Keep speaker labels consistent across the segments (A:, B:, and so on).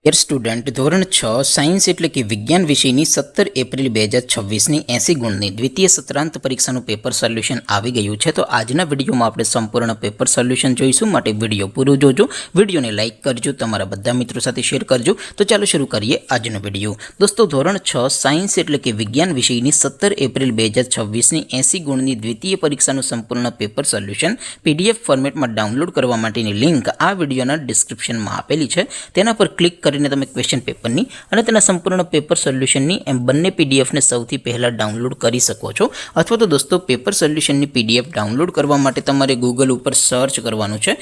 A: Dear student, ધોરણ 6 science એટલે કે વિજ્ઞાન વિષયની 17 એપ્રિલ 2026ની 80 ગુણની દ્વિતીય સત્રાંત પરીક્ષાનું પેપર સોલ્યુશન આવી ગયું છે. તો આજના વિડીયોમાં આપણે સંપૂર્ણ પેપર સોલ્યુશન જોઈશું. માટે વિડીયો પૂરો જોજો, વિડીયોને લાઇક કરજો, તમારા બધા મિત્રો સાથે શેર કરજો. તો ચાલો શરૂ કરીએ આજનો વિડીયો. દોસ્તો, ધોરણ 6 સાયન્સ એટલે કે વિજ્ઞાન વિષયની 17 એપ્રિલ 2026ની 80 ગુણની દ્વિતીય પરીક્ષાનું સંપૂર્ણ પેપર સોલ્યુશન PDF ફોર્મેટમાં ડાઉનલોડ કરવા માટેની લિંક આ વિડીયોના ડિસ્ક્રિપ્શનમાં આપેલી છે. તેના પર ક્લિક કરીને તમે ક્વેશ્ચન પેપરની અને તેના સંપૂર્ણ પેપર સોલ્યુશનની એમ બંને PDFને સૌથી પહેલાં ડાઉનલોડ કરી શકો છો. અથવા તો દોસ્તો, પેપર સોલ્યુશનની PDF ડાઉનલોડ કરવા માટે તમારે ગૂગલ ઉપર સર્ચ કરવાનું છે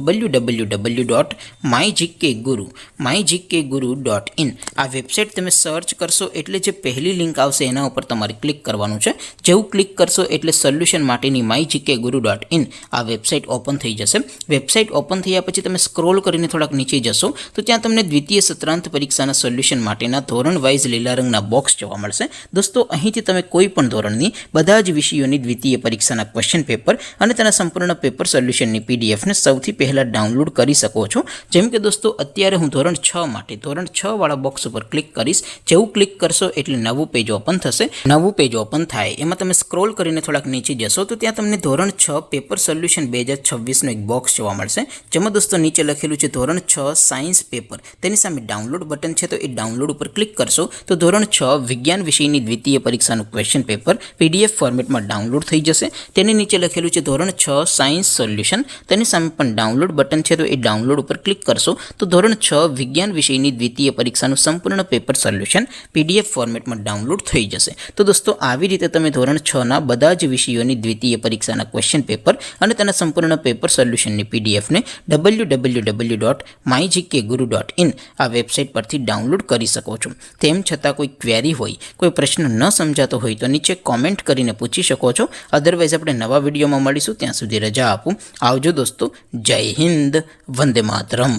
A: www.mygkguru.in. આ વેબસાઇટ તમે સર્ચ કરશો એટલે જે પહેલી લિંક આવશે એના ઉપર તમારે ક્લિક કરવાનું છે. જેવું ક્લિક કરશો એટલે સોલ્યુશન માટેની mygkguru.in આ વેબસાઇટ ઓપન થઈ જશે. વેબસાઇટ ઓપન થયા પછી તમે સ્ક્રોલ કરીને થોડાક નીચે જશો તો ત્યાં તમને દ્વિતીય સત્રાંત પરીક્ષાના સોલ્યુશન માટેના ધોરણ વાઇઝ લીલા રંગના બોક્સ જોવા મળશે. દોસ્તો, અહીંથી તમે કોઈ પણ ધોરણની બધા જ વિષયોની દ્વિતીય પરીક્ષાના ક્વેશ્ચન પેપર અને તેના સંપૂર્ણ પેપર સોલ્યુશનની PDFને સૌથી પહેલાં ડાઉનલોડ કરી શકો છો. જેમ કે દોસ્તો, અત્યારે હું ધોરણ 6 માટે ધોરણ 6 વાળા બોક્સ ઉપર ક્લિક કરીશ. જેવું ક્લિક કરશો એટલે નવું પેજ ઓપન થશે. નવું પેજ ઓપન થાય એમાં તમે સ્ક્રોલ કરીને થોડાક નીચે જશો તો ત્યાં તમને ધોરણ 6 પેપર સોલ્યુશન 2026નો એક બોક્સ જોવા મળશે. જેમાં દોસ્તો નીચે લખેલું છે ધોરણ 6 સાયન્સ પેપર. તેની સામે ડાઉનલોડ બટન છે, તો એ ડાઉનલોડ ઉપર ક્લિક કરશો તો ધોરણ 6 વિજ્ઞાન વિષયની દ્વિતીય પરીક્ષાનું ક્વેશ્ચન પેપર PDF ફોર્મેટમાં ડાઉનલોડ થઈ જશે. તેની નીચે લખેલું છે ધોરણ 6 સાયન્સ સોલ્યુશન. તેની સામે પણ ડાઉનલોડ બટન છે, તો એ ડાઉનલોડ ઉપર ક્લિક કરશો તો ધોરણ 6 વિજ્ઞાન વિષયની દ્વિતીય પરીક્ષાનું સંપૂર્ણ પેપર સોલ્યુશન PDF ફોર્મેટમાં ડાઉનલોડ થઈ જશે. તો દોસ્તો, આવી રીતે તમે ધોરણ 6ના બધા જ વિષયોની દ્વિતીય પરીક્ષાના ક્વેશ્ચન પેપર અને તેના સંપૂર્ણ પેપર સોલ્યુશનની PDFને www.mygkguru.in આ વેબસાઇટ પરથી ડાઉનલોડ કરી શકો છો. તેમ છતાં કોઈ ક્વેરી હોય, કોઈ પ્રશ્ન ન સમજાતો હોય તો નીચે કોમેન્ટ કરીને પૂછી શકો છો. અધરવાઇઝ આપણે નવા વિડીયોમાં મળીશું. ત્યાં સુધી રજા આપું. આવજો દોસ્તો. જય હિન્દ. વંદે માતરમ.